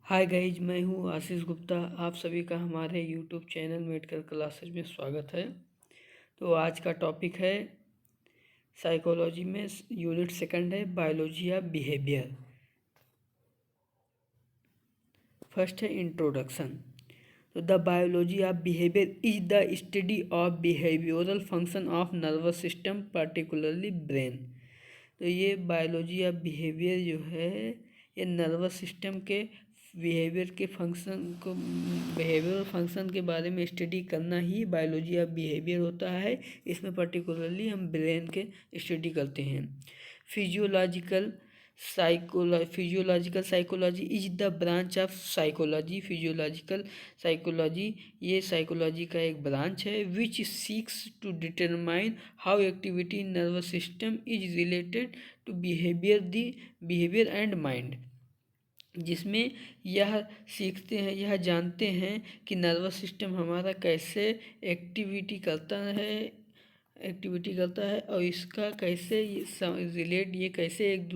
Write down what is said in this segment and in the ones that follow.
Hi guys, मैं हूँ आशीष गुप्ता। आप सभी का हमारे यूट्यूब चैनल मेडिकल क्लासेज में स्वागत है। तो आज का टॉपिक है साइकोलॉजी में यूनिट सेकंड है बायोलॉजी ऑफ बिहेवियर। फर्स्ट है इंट्रोडक्शन। तो the biology of behaviour is the study of behavioural function of nervous system particularly brain. तो ये बायोलॉजी ऑफ बिहेवियर जो है ये नर्वस सिस्टम के बिहेवियर के फंक्शन को बिहेवियर फंक्शन के बारे में स्टडी करना ही बायोलॉजी ऑफ बिहेवियर होता है। इसमें पर्टिकुलरली हम ब्रेन के स्टडी करते हैं। Physiological psychology is the branch of psychology. Physiological psychology ये साइकोलॉजी का एक ब्रांच है which seeks to determine how activity in nervous system is related to behaviour and mind, जिसमें यह सीखते हैं, यह जानते हैं कि नर्वस सिस्टम हमारा कैसे एक्टिविटी करता है और इसका कैसे रिलेट ये कैसे एक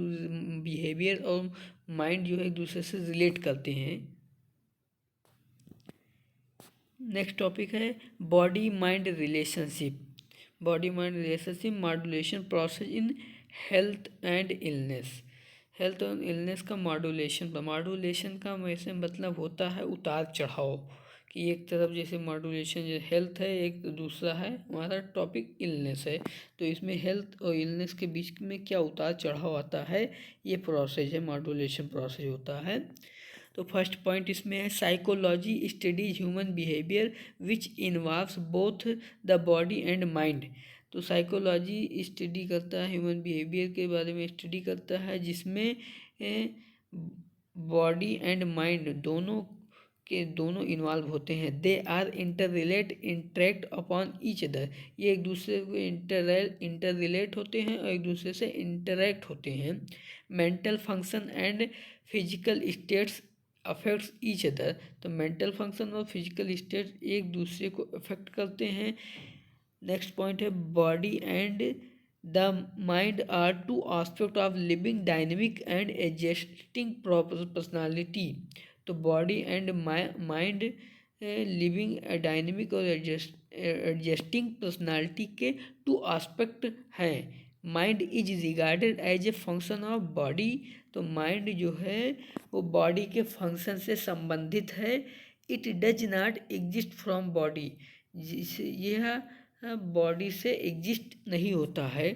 बिहेवियर और माइंड जो है एक दूसरे से रिलेट करते हैं। नेक्स्ट टॉपिक है body mind relationship. Body mind relationship modulation process in health and illness. Health और इलनेस का मॉड्यूलेशन का वैसे मतलब होता है उतार चढ़ाव, कि एक तरफ जैसे मॉड्यूलेशन हेल्थ है, एक दूसरा है हमारा टॉपिक इलनेस है। तो इसमें हेल्थ और इलनेस के बीच में क्या उतार चढ़ाव आता है, ये प्रोसेस है, मॉड्यूलेशन प्रोसेस होता है। तो फर्स्ट पॉइंट इसमें है psychology studies human behaviour which involves both the body and mind. तो साइकोलॉजी स्टडी करता है ह्यूमन बिहेवियर के बारे में स्टडी करता है जिसमें बॉडी एंड माइंड दोनों इन्वॉल्व होते हैं। They are interact upon each other. ये एक दूसरे को इंटर रिलेट होते हैं और एक दूसरे से इंटरेक्ट होते हैं। Mental function and physical states affects each other. तो मेंटल फंक्शन और फिजिकल स्टेट एक दूसरे को अफेक्ट करते हैं। नेक्स्ट पॉइंट है body and the mind are two aspect of living dynamic and adjusting personality. तो body and mind living dynamic और एडजस्टिंग पर्सनालिटी के टू एस्पेक्ट हैं। Mind is regarded as a function of body. तो mind जो है वो body के function से संबंधित है। It does not exist from body, जिसे यह बॉडी से एग्जिस्ट नहीं होता है।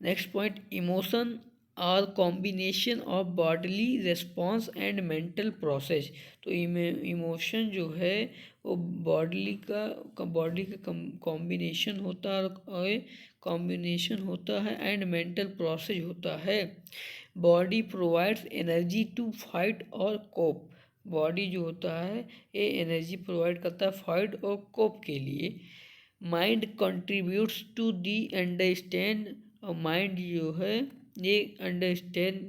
नेक्स्ट पॉइंट इमोशन और combination of bodily response and mental process. तो इमोशन जो है वो बॉडी का कॉम्बिनेशन होता है एंड मेंटल प्रोसेस होता है। Body provides energy to fight और कोप। बॉडी जो होता है ये एनर्जी प्रोवाइड करता है फाइट और कोप के लिए। Mind contributes to the understand. और माइंड जो है ये अंडरस्टैंड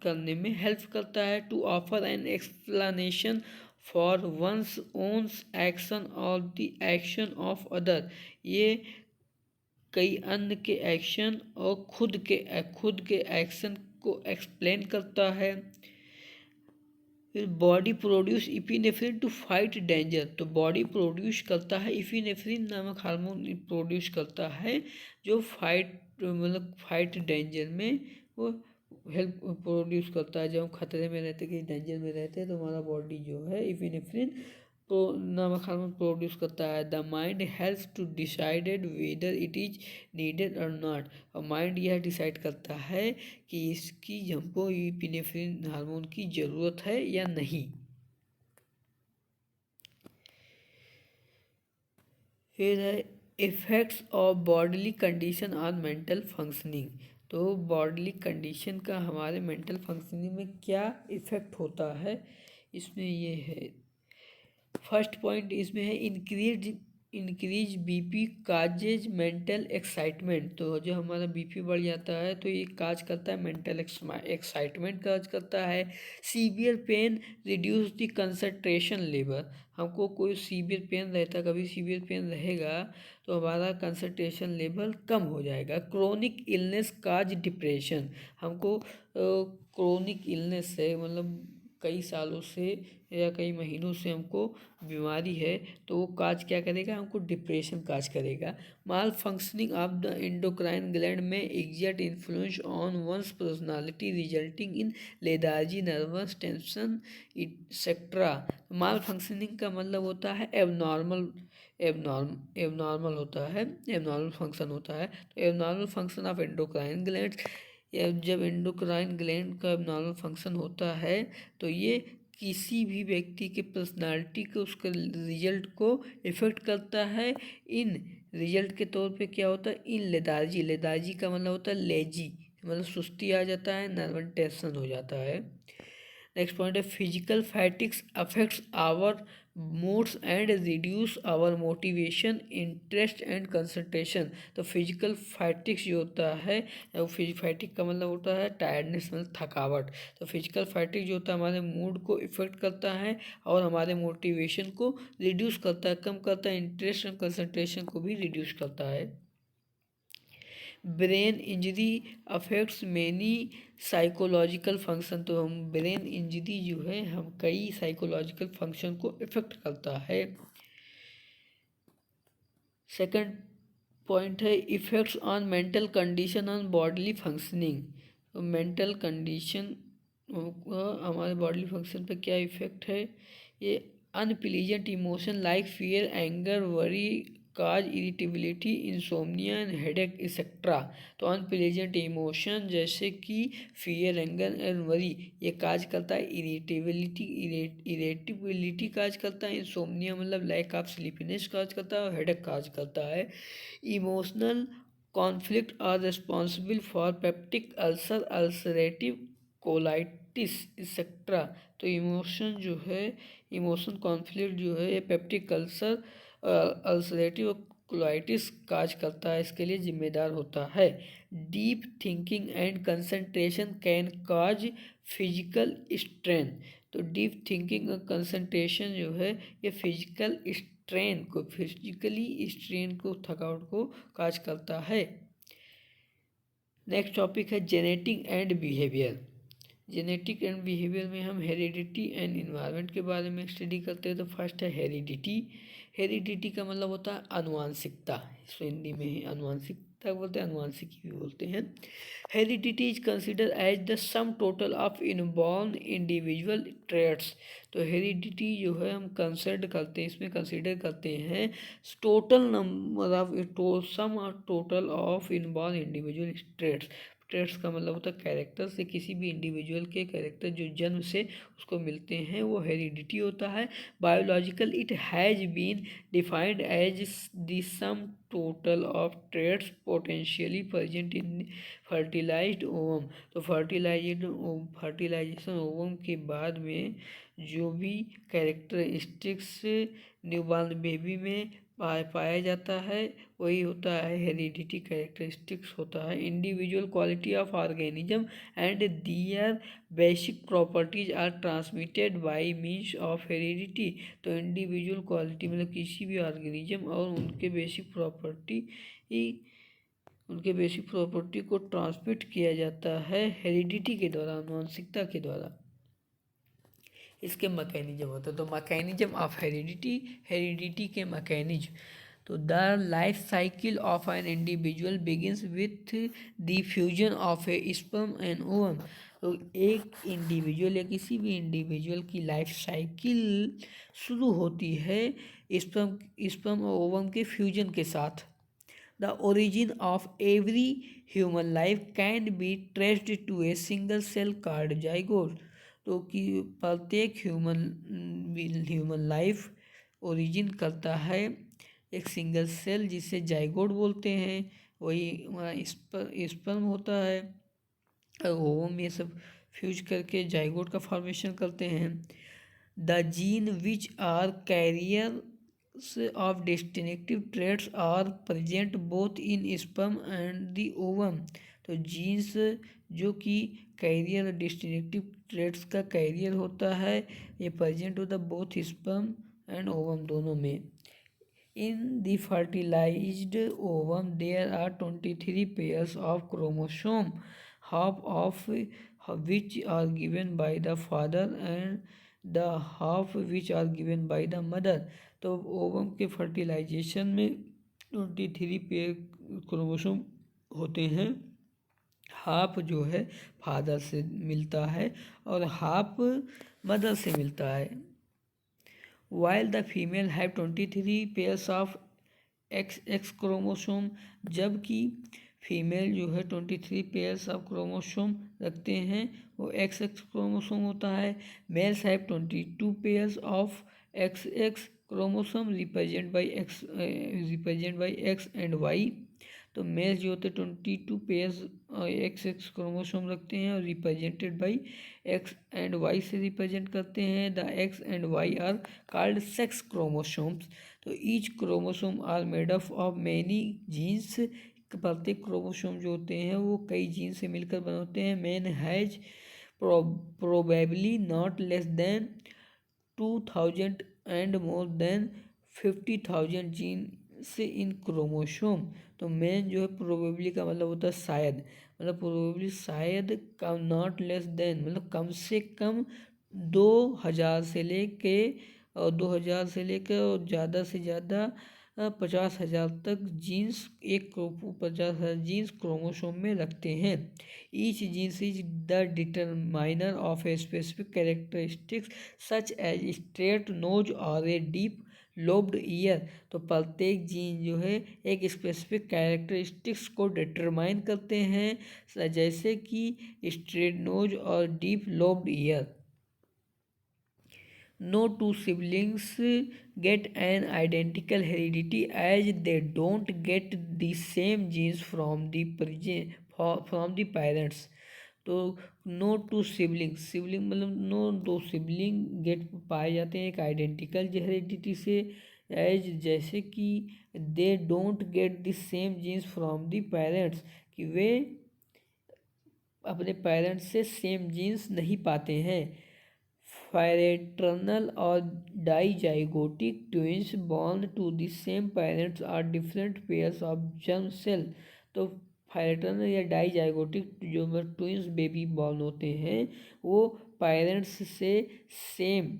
करने में हेल्प करता है। To offer an explanation for one's own action और द एक्शन ऑफ अदर। ये कई अन्य के एक्शन और खुद के एक्शन को एक्सप्लेन करता है। फिर body produce epinephrine to fight danger. तो बॉडी प्रोड्यूस करता है इपिनेफ्रिन नामक हार्मोन प्रोड्यूस करता है जो फाइट डेंजर में वो हेल्प प्रोड्यूस करता है। जब हम खतरे में रहते कि डेंजर में रहते हैं तो हमारा बॉडी जो है इपिनेफ्रिन तो नामक हार्मोन प्रोड्यूस करता है। The mind helps to decided whether it is needed और नॉट। और माइंड यह डिसाइड करता है कि इसकी हमको इपिनेफ्रिन हार्मोन की ज़रूरत है या नहीं। फिर है effects of bodily condition on mental functioning. तो बॉडीली कंडीशन का हमारे मेंटल फंक्शनिंग में क्या इफ़ेक्ट होता है, इसमें ये है। फर्स्ट पॉइंट इसमें है increase BP causes mental excitement. तो जो हमारा बीपी बढ़ जाता है तो ये काज करता है मेंटल एक्साइटमेंट काज करता है। Severe pain reduce the concentration level. हमको कोई सीवियर पेन रहता, कभी सीवियर पेन रहेगा तो हमारा कंसंट्रेशन लेवल कम हो जाएगा। क्रोनिक इलनेस काज डिप्रेशन। हमको क्रोनिक इलनेस है, मतलब कई सालों से या कई महीनों से हमको बीमारी है, तो वो काज क्या करेगा, हमको डिप्रेशन काज करेगा। Malfunctioning of the endocrine gland में exert influence on one's personality resulting in lethargy, nervous tension etcetera. Malfunctioning का मतलब होता है एबनॉर्मल, एबनॉर्मल होता है, एबनॉर्मल फंक्शन होता है। तो abnormal function of endocrine gland, जब एंडोक्राइन ग्लैंड का एबनॉर्मल फंक्शन होता है तो ये किसी भी व्यक्ति के पर्सनालिटी को, उसके रिजल्ट को इफ़ेक्ट करता है। इन रिजल्ट के तौर पे क्या होता है, इन लेदार्जी, लेदार्जी का मतलब होता है लेजी, मतलब सुस्ती आ जाता है, नर्वस टेंशन हो जाता है। नेक्स्ट पॉइंट है physical fatigues affects our moods and reduce our motivation, interest and concentration. तो फिजिकल फैटिक्स जो होता है, फैटिक का मतलब होता है टायर्डनेस, मतलब थकावट। तो फिजिकल फैटिक जो होता है हमारे मूड को इफेक्ट करता है और हमारे मोटिवेशन को रिड्यूस करता है, कम करता है, इंटरेस्ट एंड कंसंट्रेशन को भी रिड्यूस करता है। Brain injury affects many psychological function. तो हम ब्रेन इंजरी जो है हम कई साइकोलॉजिकल फंक्शन को इफेक्ट करता है। सेकंड पॉइंट है effects on mental condition on bodily functioning. तो मेंटल कंडीशन हमारे बॉडीली फंक्शन पे क्या इफेक्ट है, ये unpleasant emotion like fear, anger, worry cause irritability, insomnia and headache etcetera. तो अनप्लीजेंट इमोशन जैसे कि फियर, एंगर एंड वरी, ये काज करता है इरिटेबिलिटी, इरिटेबिलिटी काज करता है, इंसोम्निया मतलब लैक ऑफ स्लीपनेस काज करता है, और हेडेक काज करता है। Emotional conflict are responsible for peptic ulcer, ulcerative colitis etcetera. तो इमोशन जो है, इमोशन कॉन्फ्लिक्ट जो है ये peptic ulcer, ulcerative colitis cause करता है, इसके लिए जिम्मेदार होता है। Deep thinking and concentration can cause physical strain. तो डीप थिंकिंग और कंसंट्रेशन जो है ये फिजिकल स्ट्रेन को, फिजिकली स्ट्रेन को, थकावट को काज करता है। नेक्स्ट टॉपिक है genetic and behaviour. Genetic and behaviour में हम हेरिडिटी एंड इन्वायरमेंट के बारे में स्टडी करते हैं। तो फर्स्ट है हेरिडिटी। हेरिडिटी का मतलब होता है अनुवांशिकता, इसको हिंदी में ही अनुवांशिकता बोलते हैं, अनुवांशिकी भी बोलते हैं। Heredity is consider as the sum total of inborn individual traits. तो हेरिडिटी जो है हम कंसिडर करते हैं, इसमें कंसिडर करते हैं total number of some total of inborn individual traits. Traits का मतलब होता है कैरेक्टर, से किसी भी इंडिविजुअल के कैरेक्टर जो जन्म से उसको मिलते हैं वो हेरिडिटी होता है। Biological it has been defined as the sum total of traits potentially present in fertilised ovum. तो फर्टिलाइजेशन ओवम के बाद में जो भी कैरेक्टरिस्टिक्स न्यूबॉर्न बेबी में पाया जाता है वही होता है हेरिडिटी कैरेक्टरिस्टिक्स होता है। Individual quality of organism and their basic properties are transmitted by means of heredity. तो इंडिविजुअल क्वालिटी मतलब किसी भी ऑर्गेनिज्म और उनके बेसिक प्रॉपर्टी को ट्रांसमिट किया जाता है हेरिडिटी के द्वारा, आनुवंशिकता के द्वारा। इसके मैकेनिज्म होते हैं। तो मैकेनिज्म ऑफ हेरिडिटी, हेरिडिटी के मैकेनिज्म। तो the life cycle of an individual begins with the fusion of A sperm and ovum. तो एक इंडिविजुअल या किसी भी इंडिविजुअल की लाइफ साइकिल शुरू होती है स्पर्म और ओवम के फ्यूजन के साथ। The origin of every human life can be traced to a single cell called zygote. तो कि प्रत्येक ह्यूमन लाइफ ओरिजिन करता है एक सिंगल सेल जिसे जाइगोट बोलते हैं, वही हमारा स्पर्म होता है और ओवम ये सब फ्यूज करके जाइगोट का फॉर्मेशन करते हैं। The gene which are carriers of distinctive traits are present both in sperm and the ovum. तो जीन्स जो कि कैरियर डिस्टिंक्टिव ट्रेट्स का कैरियर होता है ये प्रेजेंट होता है बोथ स्पर्म एंड ओवम दोनों में। In the fertilized ovum, there are 23 pairs of chromosome. which are given by the father and the half which are given by the mother। तो ovum के fertilisation में 23 pair chromosome होते हैं। Half जो है father से मिलता है और हाफ मदर से मिलता है। While the female have 23 pairs of X chromosome, जबकि फीमेल जो है 23 पेयर्स ऑफ क्रोमोसोम रखते हैं, वो एक्स क्रोमोसोम होता है। Males have 22 pairs of X chromosome represent by X and Y. तो मेल्स जो होते हैं 22 पेयर्स एक्स क्रोमोसोम रखते हैं और represented by X and Y से रिप्रेजेंट करते हैं। The X and Y are called sex chromosomes. तो each chromosome are made up of many genes. प्रत्येक क्रोमोसोम जो होते हैं वो कई जीन से मिलकर बने होते हैं। Man has probably not less than 2000 and more than 50,000 gene से इन क्रोमोसोम। तो मैन जो है प्रोबेबली का मतलब होता है शायद, मतलब प्रोबेबली शायद कम, नॉट लेस देन मतलब कम से कम 2000 से लेके और 2000 से लेकर और ज़्यादा से ज़्यादा 50,000 तक जीन्स 50,000 जीन्स क्रोमोसोम में रखते हैं। Each genes is the determiner of a specific characteristics such as straight nose और ए डीप लोब्ड ईयर। तो प्रत्येक जीन जो है एक स्पेसिफिक कैरेक्टरिस्टिक्स को डिटरमाइन करते हैं, जैसे कि स्ट्रेट नोज और deep lobed year. No two siblings get an identical heredity as they don't get the same genes from the parents। तो नो टू सिबलिंग मतलब नो दो सिबलिंग गेट पाए जाते हैं एक आइडेंटिकल हेरिडिटी से, एज जैसे कि they don't get the same genes from the parents, कि वे अपने पेरेंट्स से सेम जीन्स नहीं पाते हैं। Fraternal or dizygotic twins born to the same parents are different pairs of germ cell। तो फ्रैटर्नल या डाइजाइगोटिक जो ट्विंस बेबी बॉर्न होते हैं वो पेरेंट्स से सेम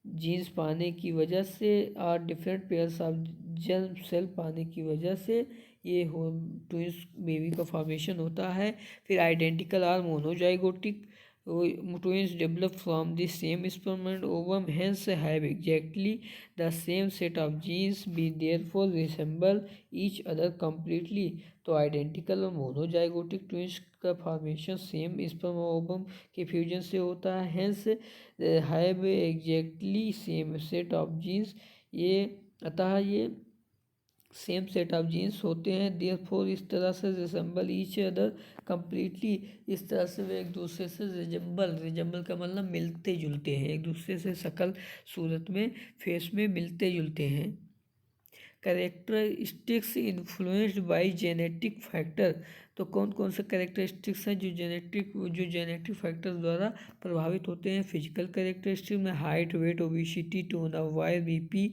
जीन्स पाने की वजह से और different pairs of germ cell पाने की वजह से ये हो ट्विंस बेबी का फॉर्मेशन होता है। फिर आइडेंटिकल और monozygotic twins develop from the same sperm and ovum, hence have exactly the same set of genes, be therefore resemble each other completely। तो आइडेंटिकल और मोनोजाइगोटिक ट्विंस का फॉर्मेशन सेम स्पर्म और ovum के fusion से होता है, hence have exactly same set of genes. ये अतः ये सेम सेट ऑफ जीन्स होते हैं। देयरफॉर इस तरह से रिजेंबल ईच अदर कम्प्लीटली, इस तरह से वे एक दूसरे से रिजेंबल का मतलब मिलते जुलते हैं, एक दूसरे से शक्ल सूरत में फेस में मिलते जुलते हैं। Characteristics influenced by genetic factor. तो कौन कौन से कैरेक्टरिस्टिक्स हैं जो जेनेटिक फैक्टर द्वारा प्रभावित होते हैं। फिजिकल कैरेक्टरिस्टिक में height, weight, obesity, tone of voice, BP,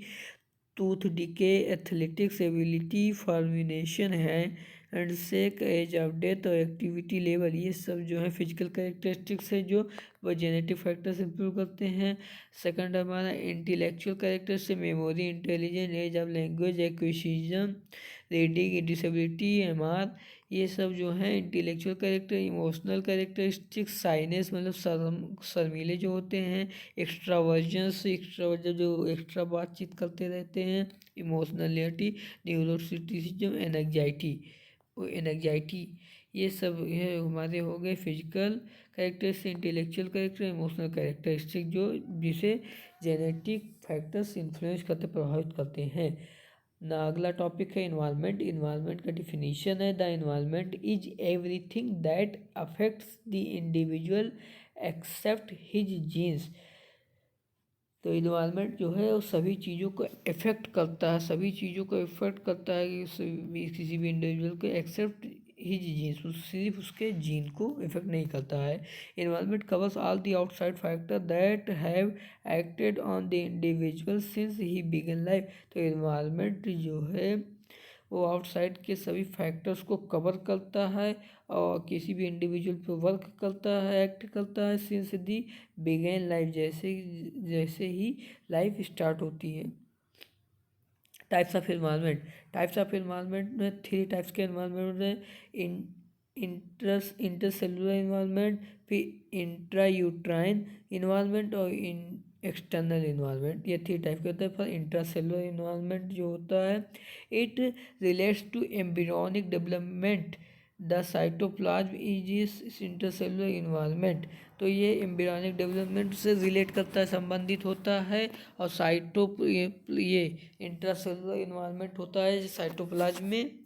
tooth decay, athletics ability, formation है and sex, age of death और एक्टिविटी लेवल, ये सब जो है फिजिकल कैरेक्टरिस्टिक्स है जो वह जेनेटिक फैक्टर्स इंप्रूव करते हैं। सेकंड हमारा इंटेलेक्चुअल कैरेक्टर से memory, intelligence, age of language acquisition, reading disability, MR, ये सब जो है intellectual character. Emotional characteristics shyness मतलब शर्मीले जो होते हैं, एक्स्ट्रावर्जन जो एक्स्ट्रा बातचीत करते रहते हैं, इमोशनलिटी, न्यूरोटिसिज्म, एनग्जाइटी, ये सब है हमारे हो गए physical characteristic, intellectual character, emotional characteristic जो जिसे जेनेटिक फैक्टर्स इन्फ्लुएंस करते प्रभावित करते हैं। ना अगला टॉपिक है इन्वायरमेंट। इन्वायरमेंट का डिफिनीशन है the environment is everything that affects the individual except his genes. तो इन्वायरमेंट जो है वो सभी चीज़ों को इफ़ेक्ट करता है, सभी चीज़ों को इफ़ेक्ट करता है किसी भी इंडिविजुअल को एक्सेप्ट हिज जीन्स, सिर्फ उसके जीन को इफेक्ट नहीं करता है। Environment covers all the outside factor that have acted on the individual since he began life. तो इन्वायरमेंट जो है वो आउटसाइड के सभी फैक्टर्स को कवर करता है और किसी भी इंडिविजुअल पर वर्क करता है, एक्ट करता है सिंस दी बिगेन लाइफ, जैसे ही लाइफ स्टार्ट होती है। टाइप्स ऑफ इन्वायरमेंट में 3 टाइप्स के इन्वायरमेंट हैं। इंटरसेलुलर इन्वायरमेंट, फिर इंट्रायूट्राइन इन्वायरमेंट और एक्सटर्नल इन्वायरमेंट। ये 3 टाइप के होते हैं। पर इंट्रासेलुलर इन्वायरमेंट जो होता है it relates to embryonic development, the cytoplasm is intercellular environment. तो ये एम्ब्रियोनिक डेवलपमेंट से रिलेट करता है, संबंधित होता है। और ये इंट्रासेलुलर इन्वायरमेट होता है साइटोप्लाज्म में,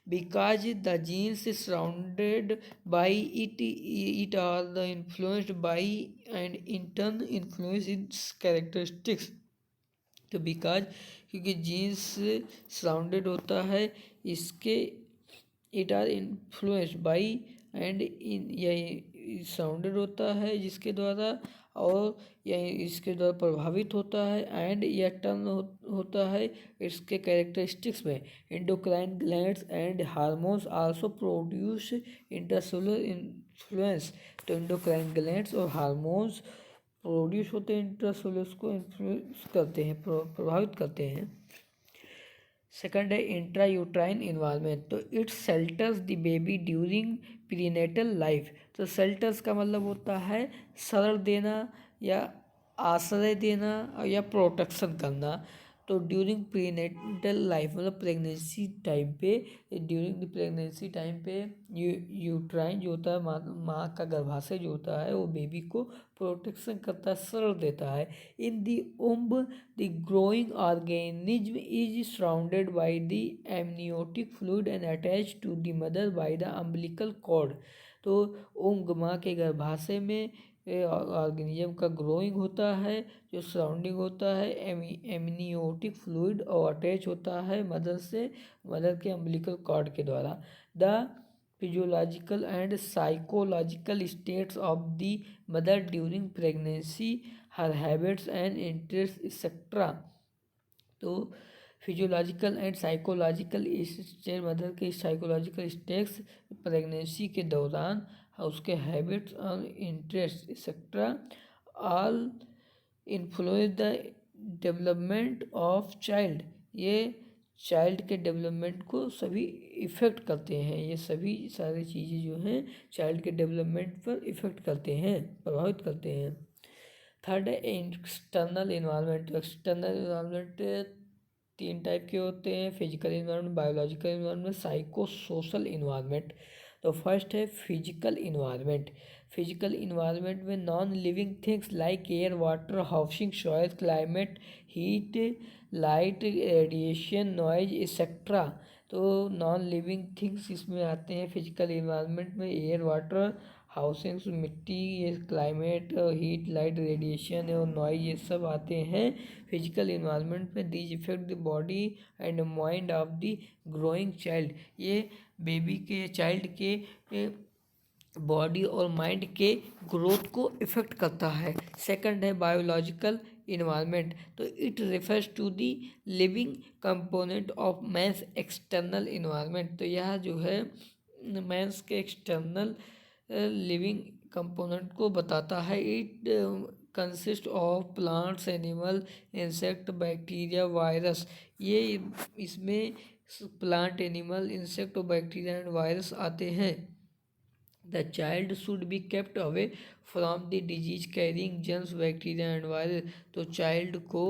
because the genes surrounded by it are the influenced by and in turn influence its characteristics. तो बिकॉज क्योंकि जीन्स सराउंडेड होता है इसके, it are influenced by and in, यही सराउंडेड होता है जिसके द्वारा, और यह इसके द्वारा प्रभावित होता है। एंड यह टर्न होता है इसके कैरेक्टरिस्टिक्स में। Endocrine glands and hormones also produce intracellular influence. तो एंडोक्राइन ग्लैंड्स और हार्मोन्स प्रोड्यूस होते हैं, इंट्रासेलुलर को इन्फ्लुएंस करते हैं, प्रभावित करते हैं। सेकंड है इंट्रायूट्राइन इन्वायरमेंट। तो it shelters the baby during prenatal life. तो शेल्टर्स का मतलब होता है शरण देना या आश्रय देना या प्रोटेक्शन करना। तो ड्यूरिंग प्रीनेटल लाइफ मतलब प्रेगनेंसी टाइम पे, ड्यूरिंग द प्रेगनेंसी टाइम पे यूट्राइन जो होता है, माँ का गर्भाशय जो होता है, वो बेबी को प्रोटेक्शन करता है, शरण देता है। In the womb the growing organism is surrounded by the amniotic fluid and attach to the mother by the umbilical cord. तो उम्ब माँ के गर्भाशय में ऑर्गेनिज्म का ग्रोइंग होता है, जो सराउंडिंग होता है एमनियोटिक फ्लूइड और अटैच होता है मदर के अम्बिलिकल कॉर्ड के द्वारा। The physiological and psychological states of the mother during pregnancy, her habits and interest etcetera. तो physiological and psychological state, mother के साइकोलॉजिकल स्टेट्स प्रेगनेंसी के दौरान, उसके हैबिट्स और interest etcetera all influence the development of child. ये child के development को सभी इफ़ेक्ट करते हैं। ये सभी सारी चीज़ें जो हैं चाइल्ड के डेवलपमेंट पर इफ़ेक्ट करते हैं, प्रभावित करते हैं। थर्ड है एक्सटर्नल इन्वायरमेंट। तो एक्सटर्नल इन्वायरमेंट 3 टाइप के होते हैं, physical environment, biological environment, psycho social environment. तो फर्स्ट है फिजिकल इन्वायरमेंट। फिजिकल इन्वायरमेंट में non living things like air, water, housing, soil, climate, heat, light, radiation, noise etcetera. तो non living things इसमें आते हैं फिजिकल इन्वायरमेंट में, air, water, housings, मिट्टी, ये क्लाइमेट, हीट, लाइट, रेडिएशन और नॉइज, ये सब आते हैं फिजिकल इन्वायरमेंट में। These effect the body and mind of the growing child. ये बेबी के, चाइल्ड के बॉडी और माइंड के ग्रोथ को इफेक्ट करता है। सेकंड है बायोलॉजिकल इन्वायरमेंट। तो it refers to the living component of man's external environment. तो यह जो है मैंस के एक्सटर्नल लिविंग कंपोनेंट को बताता है। It consist of plants, animal, insect, bacteria, virus. ये इसमें प्लांट, एनिमल, इंसेक्ट और बैक्टीरिया एंड वायरस आते हैं। The child should be kept away from the disease carrying germs, bacteria and virus. तो child को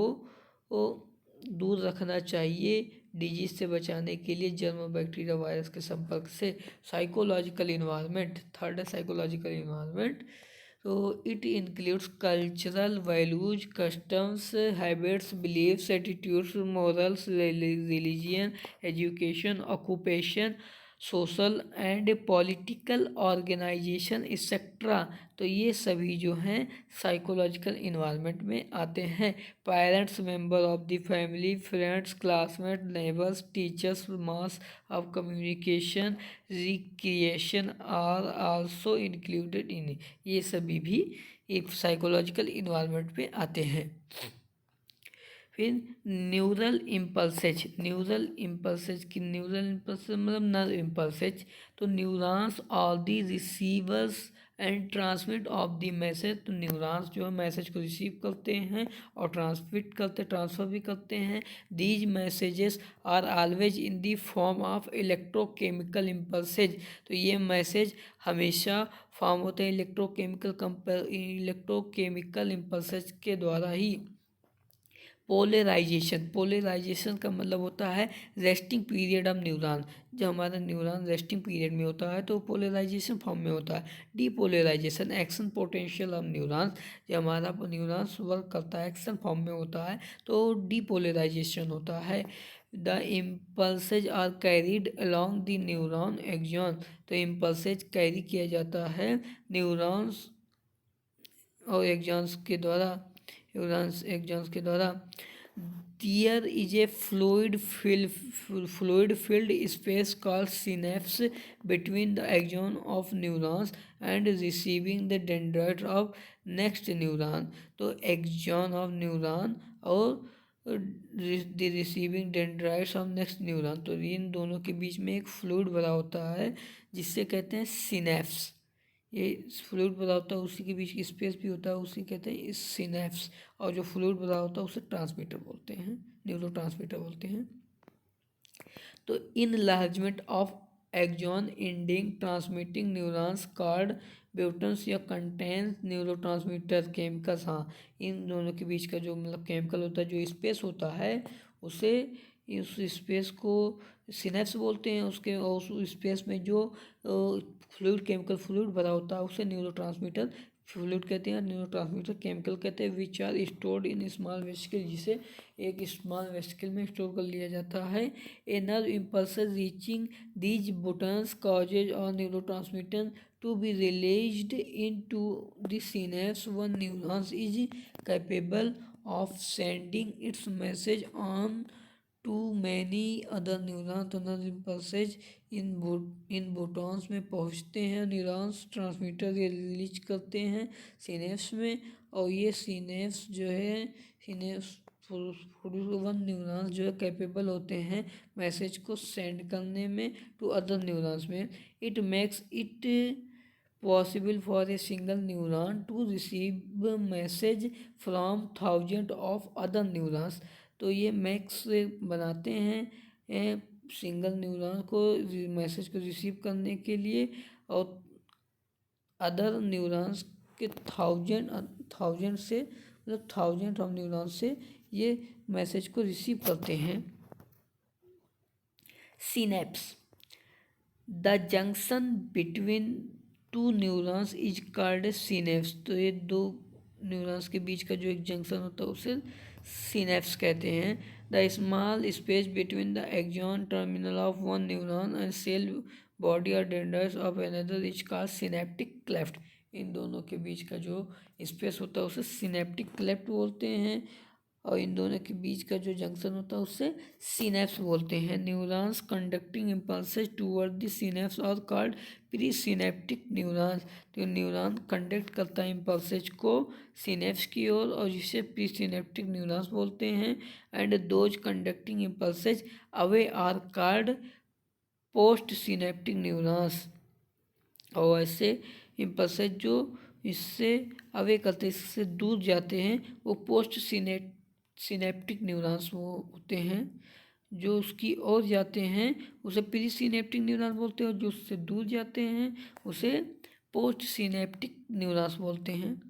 दूर रखना चाहिए डिजीज से बचाने के लिए, जर्म, बैक्टीरिया, वायरस के संपर्क से। Psychological environment. थर्ड है साइकोलॉजिकल इन्वायरमेंट। तो it includes cultural values, customs, habits, beliefs, attitudes, morals, religion, education, occupation, social and political organisation etcetera. तो ये सभी जो हैं साइकोलॉजिकल इन्वायरमेंट में आते हैं। Parents, member of the family, friends, classmate, neighbours, teachers, mass of communication, recreation are also included in. ये सभी भी एक साइकोलॉजिकल इन्वायरमेंट में आते हैं। फिर न्यूरल इम्पल्सेज, न्यूरल इम्पल्सेज की न्यूरल इम्पल्सेज मतलब नर्व इम्पल्सेज। तो neurons are the receivers and transmit of the message. तो न्यूरॉन्स जो है मैसेज को रिसीव करते हैं और ट्रांसमिट करते ट्रांसफ़र भी करते हैं। These messages are always in the form of electrochemical impulses. तो ये मैसेज हमेशा फॉर्म होते हैं इलेक्ट्रोकेमिकल इम्पल्सेज के द्वारा ही। पोलराइजेशन, पोलराइजेशन का मतलब होता है रेस्टिंग पीरियड ऑफ न्यूरॉन। जब हमारा न्यूरॉन रेस्टिंग पीरियड में होता है तो पोलराइजेशन फॉर्म में होता है। Depolarisation, action potential of neurons. जब हमारा न्यूरॉन्स वर्क करता है एक्शन फॉर्म में होता है तो डीपोलराइजेशन होता है। The impulses are carried along the neuron axon. तो इम्पल्सेज कैरी किया जाता है न्यूरॉन्स और एक्सॉन्स के द्वारा, न्यूरॉन्स एक्सॉन्स के द्वारा। There is a fluid filled space called synapse between the axon of neurons and receiving the dendrite of next neuron। तो axon of neuron और the receiving dendrites of next neuron, तो इन दोनों के बीच में एक fluid भरा होता है जिससे कहते हैं सिनेप्स। ये फ्लूइड भरा होता है उसी के बीच की स्पेस भी होता है, उसी कहते हैं इस सिनेप्स। और जो फ्लूइड भरा होता है उसे ट्रांसमीटर बोलते हैं, न्यूरो ट्रांसमीटर बोलते हैं। तो enlargement of axon ending transmitting neurons called boutons या कंटेन्स न्यूरो ट्रांसमीटर केमिकल्स। हाँ, इन दोनों के बीच का जो मतलब केमिकल होता है, जो स्पेस होता है, उसे उस स्पेस को सिनेप्स बोलते हैं। उसके और उस स्पेस में जो फ्लूइड केमिकल फ्लूइड भरा होता है उसे न्यूरो ट्रांसमीटर फ्लूइड कहते हैं, न्यूरो ट्रांसमीटर केमिकल कहते हैं। Which are stored in small vesicle, जिसे एक स्मॉल वेसिकल में स्टोर कर लिया जाता है। A nerve impulses reaching these boutons causes और neurotransmitter to be released into the synapse. One neuron is capable of sending its message on to many other neurons। तो nerve impulses इन बोटॉन्स में पहुंचते हैं, neurons transmitter ये release करते हैं synapse में, और ये सिनेप्स जो है सिनेप्स 41 न्यूरॉन्स जो है कैपेबल होते हैं मैसेज को सेंड करने में टू अदर न्यूरॉन्स में। It makes it possible for a single neuron to receive message from thousands of other neurons। तो ये मैक्स बनाते हैं सिंगल न्यूरॉन को मैसेज को रिसीव करने के लिए, और अदर न्यूरॉन्स के थाउजेंड से मतलब थाउजेंड ऑफ न्यूरॉन से ये मैसेज को रिसीव करते हैं। Synapse, the junction between two neurons is called synapse. तो ये दो न्यूरॉन्स के बीच का जो एक जंक्शन होता है उसे सिनेप्स कहते हैं। The small space between the axon terminal of one neuron and cell body और dendrites of another is called synaptic cleft. इन दोनों के बीच का जो स्पेस होता है उसे सिनेप्टिक क्लेफ्ट बोलते हैं, और इन दोनों के बीच का जो जंक्शन होता है उससे सिनेप्स बोलते हैं। Neurons conducting impulses toward the synapse और कॉल्ड प्री सिनेप्टिक न्यूरॉन्स। तो न्यूरॉन कंडक्ट करता है इम्पल्सेज को सिनेप्स की ओर और जिसे प्री सिनेप्टिक न्यूरॉन्स बोलते हैं। And those conducting impulses away are called post synaptic neurons. और ऐसे इम्पल्सेज जो इससे अवे करते इससे दूर जाते हैं वो पोस्ट सिनेप्टिक न्यूरॉन्स वो होते हैं। जो उसकी ओर जाते हैं उसे प्री सिनेप्टिक न्यूरॉन्स बोलते हैं, और जो उससे दूर जाते हैं उसे पोस्ट सिनेप्टिक न्यूरॉन्स बोलते हैं।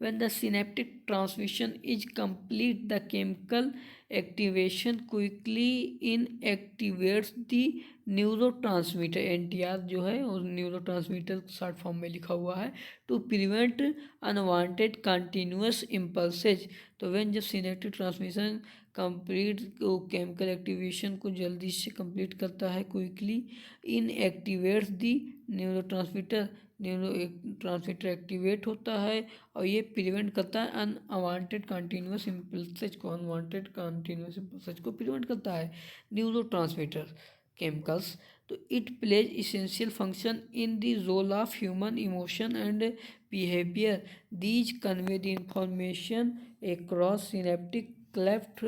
When the synaptic transmission is complete, the chemical activation quickly inactivates the neurotransmitter। NTR जो है और न्यूरोट्रांसमीटर शॉर्ट फॉर्म में लिखा हुआ है। To prevent unwanted continuous impulses. तो व्हेन जब synaptic transmission complete chemical activation को जल्दी से कंप्लीट करता है quickly inactivates the neurotransmitter, neurotransmitter activate होता है और ये प्रिवेंट करता है अनवांटेड कंटिन्यूस इम्पल्सेज को, अनवांटेड कंटिन्यूस इम्पल्सेज को प्रिवेंट करता है न्यूरो ट्रांसमीटर केमिकल्स। तो it plays essential function in the role of human emotion and behaviour. These convey the information across synaptic cleft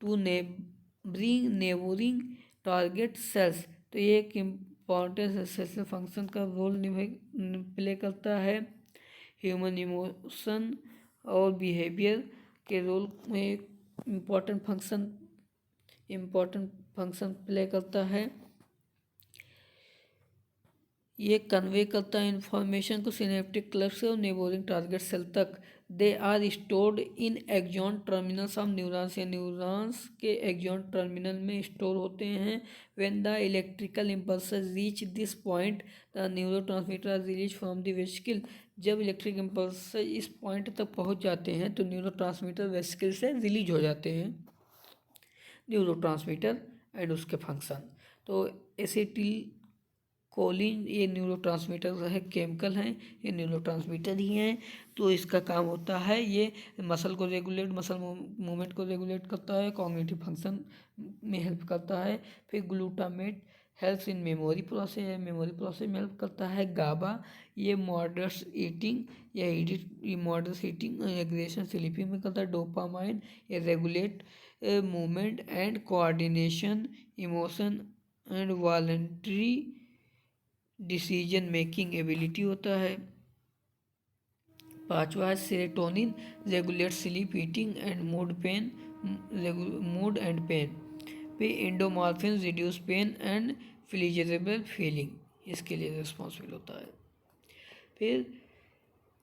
to neighbouring target cells. तो ये एक important cell function का role play करता है। Human emotion और behaviour के role में important function play करता है। ये कन्वे करता है इंफॉर्मेशन को सिनेप्टिक क्लस्टर से और नेबरिंग टारगेट सेल तक। They are stored in axon terminals of neurons, या न्यूरॉन्स के एक्सॉन टर्मिनल में स्टोर होते हैं। When the electrical impulses reach this point the neurotransmitter are release from the vesicle. जब electric impulse इस point तक पहुंच जाते हैं तो न्यूरोट्रांसमीटर वेसिकल से रिलीज हो जाते हैं। न्यूरोट्रांसमीटर एंड उसके फंक्शन, तो एसिटिल कोलिन ये न्यूरोट्रांसमीटर है, केमिकल हैं, ये न्यूरोट्रांसमीटर ही हैं। तो इसका काम होता है ये मसल को रेगुलेट, मसल मूवमेंट को रेगुलेट करता है, कॉग्निटिव फंक्शन में हेल्प करता है। फिर glutamate helps in memory process में हेल्प करता है। गाबा ये मॉडरेट ईटिंग एग्रेशन स्लीपिंग में करता है। डोपामाइन ये regulate movement and coordination, emotion and voluntary decision making ability होता है। पांचवा है serotonin, regulate sleep, eating and mood and pain. पे endomorphin reduce pain and pleasurable feeling, इसके लिए रिस्पॉन्सिबल होता है। फिर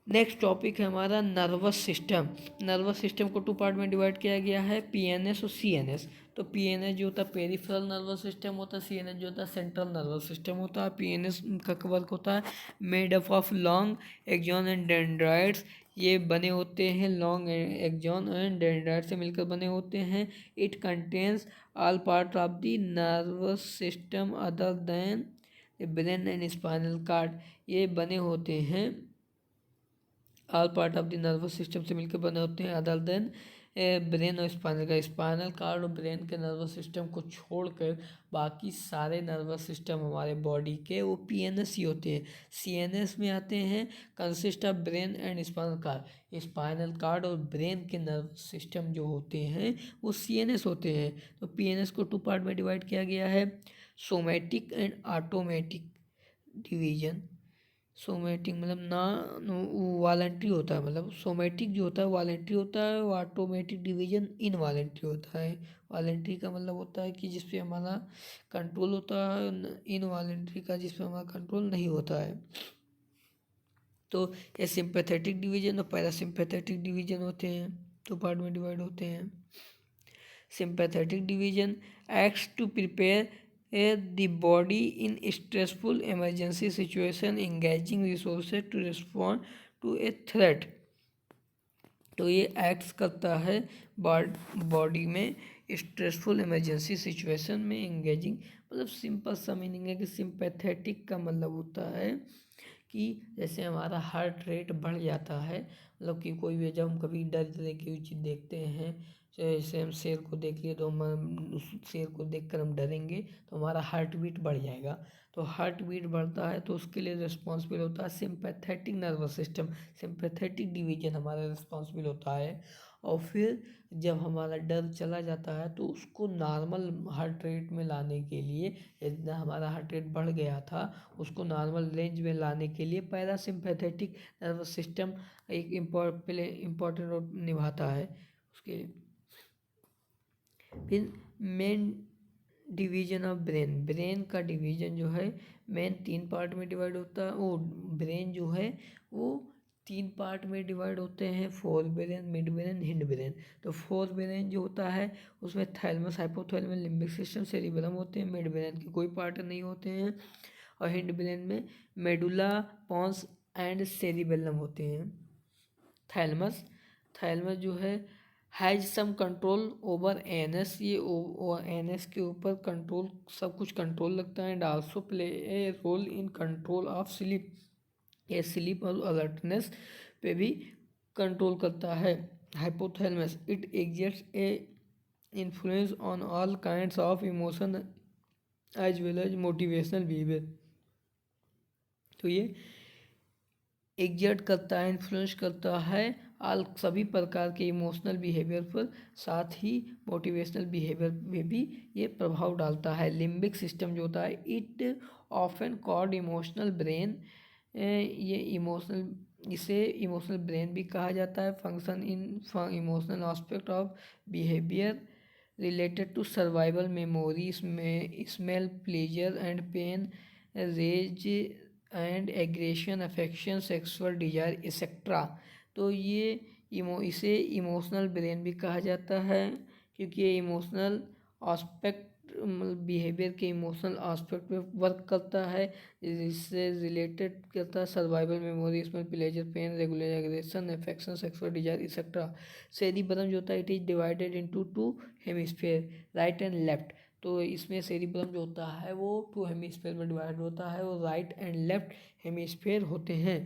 नेक्स्ट टॉपिक है हमारा नर्वस सिस्टम। नर्वस सिस्टम को 2 पार्ट में डिवाइड किया गया है, पीएनएस और सीएनएस। तो पीएनएस जो होता है पेरिफेरल नर्वस सिस्टम होता है, सीएनएस जो होता है सेंट्रल नर्वस सिस्टम होता है। पीएनएस का वर्क होता है made up of long axon and dendrites, ये बने होते हैं लॉन्ग एक्सॉन एंड डेंड्राइट से मिलकर बने होते हैं। It contains all part of the nervous system other than brain and spinal cord, ये बने होते हैं all part of the nervous system से मिलकर बने होते हैं अदर देन ब्रेन और स्पाइनल कार्ड और ब्रेन के नर्वस सिस्टम को छोड़कर बाकी सारे नर्वस सिस्टम हमारे बॉडी के वो पीएनएस ही होते हैं। सीएनएस में आते हैं consist of brain and spinal cord. Spinal cord और ब्रेन के नर्वस सिस्टम जो होते हैं वो सीएनएस होते हैं। तो पीएनएस को 2 पार्ट में डिवाइड किया गया है, somatic and automatic division. Somatic मतलब वॉलंटरी होता है, मतलब सोमैटिक जो होता है वॉलंटरी होता है, और ऑटोमेटिक डिवीजन इनवॉलंटरी होता है। वॉलंटरी का मतलब होता है कि जिस पे हमारा कंट्रोल होता है, इनवॉलंटरी का जिस पे हमारा कंट्रोल नहीं होता है। तो ये सिंपैथेटिक डिवीजन और पैरासिम्पैथेटिक डिवीजन होते हैं, 2 पार्ट में डिवाइड होते हैं। Sympathetic division acts to prepare the body in stressful emergency situation, engaging resources to respond to a threat। तो ये एक्ट्स करता है बॉडी में स्ट्रेसफुल इमरजेंसी सिचुएशन में एंगेजिंग, मतलब सिंपल सा मीनिंग है कि सिंपैथेटिक का मतलब होता है कि जैसे हमारा हार्ट रेट बढ़ जाता है, मतलब कि कोई भी जब हम कभी डर की कोई चीज़ देखते हैं, जैसे हम शेर को देख लिए तो हम उस शेर को देखकर हम डरेंगे तो हमारा हार्ट बीट बढ़ जाएगा। तो हार्ट बीट बढ़ता है तो उसके लिए रिस्पॉन्सिबल होता है sympathetic nervous system, sympathetic division हमारा रिस्पॉन्सिबल होता है। और फिर जब हमारा डर चला जाता है तो उसको नॉर्मल हार्ट रेट में लाने के लिए, जितना हमारा हार्ट रेट बढ़ गया था उसको नॉर्मल रेंज में लाने के लिए पैरासिम्पैथेटिक नर्वस सिस्टम एक इम्पॉर्टेंट रोल निभाता है उसके। फिर मेन डिवीजन ऑफ ब्रेन का डिवीजन जो है मेन 3 पार्ट में डिवाइड होता है। वो ब्रेन जो है वो 3 पार्ट में डिवाइड होते हैं, fore brain, mid brain, hind brain. तो फोर ब्रेन जो होता है उसमें thalamus, hypothalamus, limbic system, cerebellum होते हैं। मिड ब्रेन के कोई पार्ट नहीं होते हैं। और हिंड ब्रेन में मेडुला, पॉन्स एंड सेरिबेलम होते हैं। थैलेमस जो है has some control over NS, ये एनएस के ऊपर कंट्रोल, सब कुछ कंट्रोल लगता है। And also play a role in control of sleep, ये स्लीप और अलर्टनेस पे भी कंट्रोल करता है। Hypothalamus it exerts a influence on all kinds of emotion as well as motivational behaviour. तो ये एग्जर्ट करता है, इन्फ्लुएंस करता है ऑल सभी प्रकार के इमोशनल बिहेवियर पर, साथ ही मोटिवेशनल बिहेवियर में भी ये प्रभाव डालता है। लिम्बिक सिस्टम जो होता है, it often called emotional brain, ये इसे इमोशनल ब्रेन भी कहा जाता है। Function in emotional aspect of behaviour related to survival memory, smell, pleasure and pain, rage and aggression, affection, sexual desire etc. तो ये इसे इमोशनल ब्रेन भी कहा जाता है, क्योंकि ये इमोशनल आस्पेक्ट बिहेवियर के इमोशनल आस्पेक्ट पे वर्क करता है, जिससे रिलेटेड करता है सर्वाइवल मेमोरी, इसमें pleasure, pain, regular aggression, affection, sexual desire etcetera. Cerebrum जो होता है, it is divided into two hemisphere, right and left. तो इसमें सेरिबरम जो होता है वो टू हेमिस्फीयर में डिवाइड होता है, और राइट एंड लेफ्ट हेमिस्फीयर होते हैं।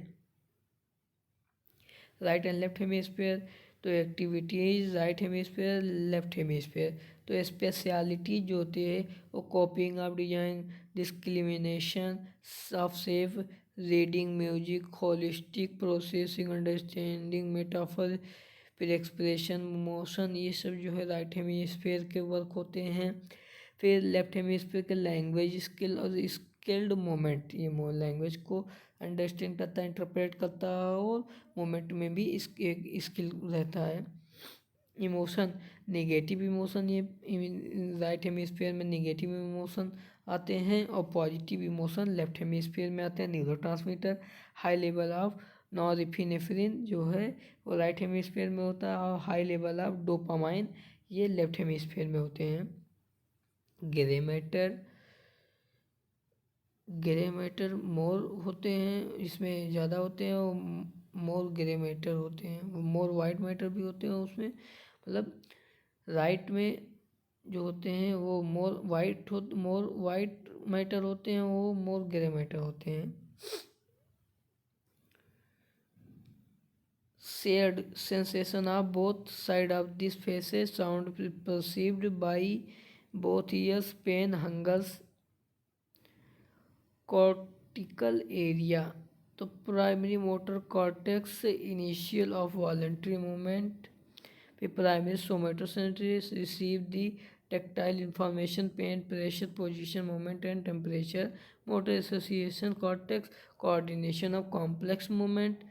राइट एंड लेफ्ट हेमिस्फीयर, तो activities right hemisphere, left hemisphere. तो स्पेशलिटी जो होती है वो कॉपिंग of design, discrimination of safe, reading, music, holistic processing, understanding, metaphor, फिर एक्सप्रेशन, मोशन, ये सब जो है राइट हेमिस्फीयर के वर्क होते हैं। फिर लेफ्ट हेमिस्फीयर के लैंग्वेज स्किल और स्किल्ड मोमेंट, ये लैंग्वेज को अंडरस्टैंड करता है, इंटरप्रेट करता है, और मोमेंट में भी स्किल रहता है। इमोशन, नेगेटिव इमोशन, ये राइट हेमिस्फीयर में नेगेटिव इमोशन आते हैं, और पॉजिटिव इमोशन लेफ्ट हेमिस्फीयर में आते हैं। Neurotransmitter, high level of norepinephrine जो है वो राइट हेमिस्फीयर में होता है, और हाई लेवल ऑफ डोपामाइन ये लेफ्ट हेमिस्फीयर में होते हैं। ग्रे मैटर मोर होते हैं, इसमें ज़्यादा होते हैं, और मोर ग्रे मैटर होते हैं। मोर वाइट मैटर भी होते हैं उसमें, मतलब राइट में जो होते हैं वो मोर वाइट मैटर होते हैं, वो मोर ग्रे मैटर होते हैं। Shared sensation of both side of this faces, sound perceived by both ears, pain, hungers, cortical area. तो primary motor cortex, initial of voluntary movement, फिर primary somatosensory receive the tactile information, pain, pressure, position, movement and temperature. Motor association cortex, coordination of complex movement.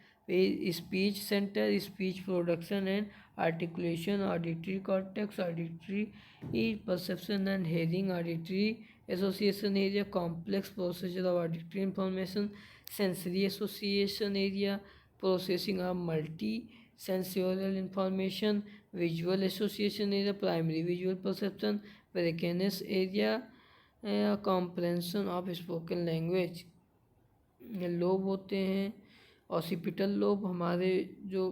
Speech center, speech production and articulation. Auditory cortex, auditory perception and hearing. Auditory association area, complex processor of auditory information. Sensory association area, processing of multi sensorial information. Visual association area, primary visual perception. Brachianus area, comprehension of spoken language. Lobe होते हैं, occipital lobe, हमारे जो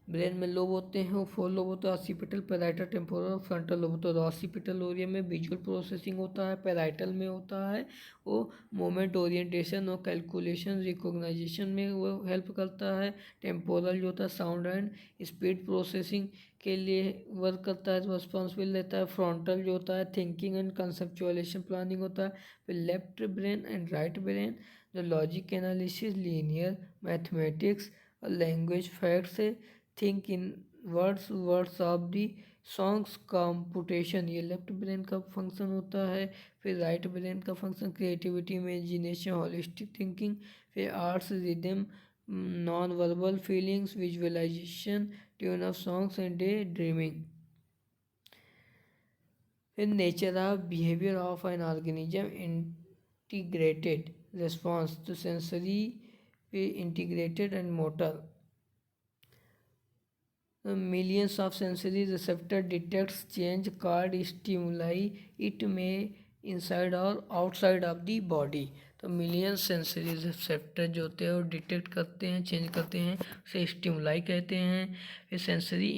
brain में lobe होते हैं वो 4 lobe होता है, occipital, parietal, temporal, frontal lobe होता है। ऑसिपिटल एरिया में विजुअल प्रोसेसिंग होता है, पैराइटल में होता है वो मोमेंट ओरिएंटेशन और कैलकुलेशन रिकॉग्नाइजेशन में वो हेल्प करता है। टेम्पोरल जो होता है साउंड एंड स्पीड प्रोसेसिंग के लिए वर्क करता है, तो रिस्पॉन्सिबल रहता है। फ्रंटल जो होता है थिंकिंग एंड कंसेप्चुअलाइजेशन प्लानिंग होता है। फिर left brain and right brain, जो लॉजिक एनालिसिस, लीनियर मैथमेटिक्स और language facts, think in words of the songs, computation, ये लेफ्ट ब्रेन का फंक्शन होता है। फिर राइट ब्रेन का function creativity, imagination, holistic thinking, फिर arts, rhythm, non verbal feelings, visualisation, tune of songs and daydreaming. फिर nature of behaviour of an organism, integrated response to sensory, integrated and motor. Millions of sensory receptor detects change called stimuli, it may inside or outside of the body. तो million sensory receptor जो होते हैं वो detect करते हैं, change करते हैं, उसे स्टिमुलाई कहते हैं। फिर सेंसरी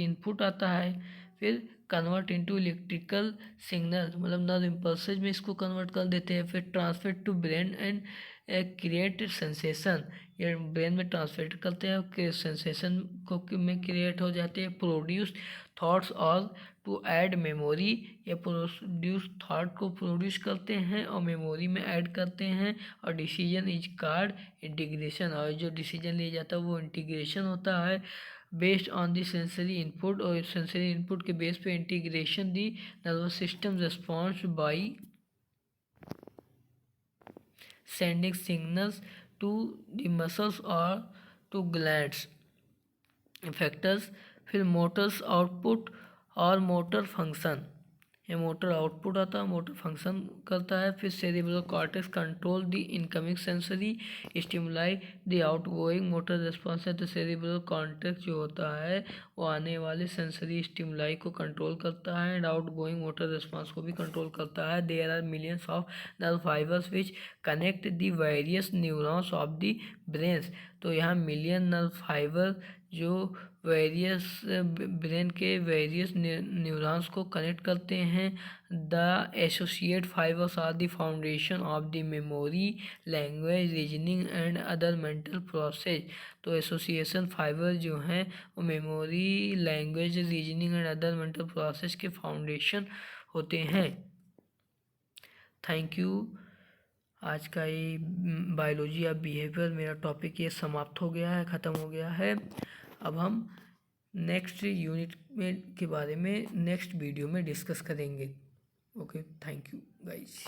इनपुट आता है, फिर कन्वर्ट इनटू इलेक्ट्रिकल सिग्नल, मतलब नर्व इम्पल्सेज में इसको कन्वर्ट कर देते हैं। फिर transfer to brain and create sensation, ये ब्रेन में ट्रांसलेट करते हैं कि सेंसेशन को में क्रिएट हो जाते हैं। प्रोड्यूस थॉट्स और टू ऐड मेमोरी, ये प्रोड्यूस थॉट को प्रोड्यूस करते हैं और मेमोरी में ऐड करते हैं। और डिसीजन इज कार्ड इंटीग्रेशन, और जो डिसीजन लिया जाता है वो इंटीग्रेशन होता है based on the sensory input, और सेंसरी इनपुट के बेस पे integration the nervous system response by sending signals to the muscles or to glands factors। फिर मोटर्स आउटपुट और मोटर फंक्शन, ये मोटर आउटपुट आता है, मोटर फंक्शन करता है। फिर cerebral cortex control the incoming sensory stimuli the outgoing motor response है। तो सेरिब्रल कॉर्टेक्स जो होता है वो आने वाले सेंसरी स्टिमुलाई को कंट्रोल करता है एंड आउटगोइंग मोटर रिस्पॉन्स को भी कंट्रोल करता है। There are millions of nerve fibres which connect the various neurons of the brains. तो यहाँ मिलियन नर्व फाइबर जो वेरियस ब्रेन के वेरियस न्यूरॉन्स को कनेक्ट करते हैं। The associate fibres are the foundation of the memory, language, reasoning and other mental process. तो association fibre जो हैं वो memory, language, reasoning and other mental process के फाउंडेशन होते हैं। Thank you. आज का ये बायोलॉजी ऑफ बिहेवियर मेरा टॉपिक ये समाप्त हो गया है, ख़त्म हो गया है। अब हम नेक्स्ट यूनिट में के बारे में नेक्स्ट वीडियो में डिस्कस करेंगे। Okay, thank you guys.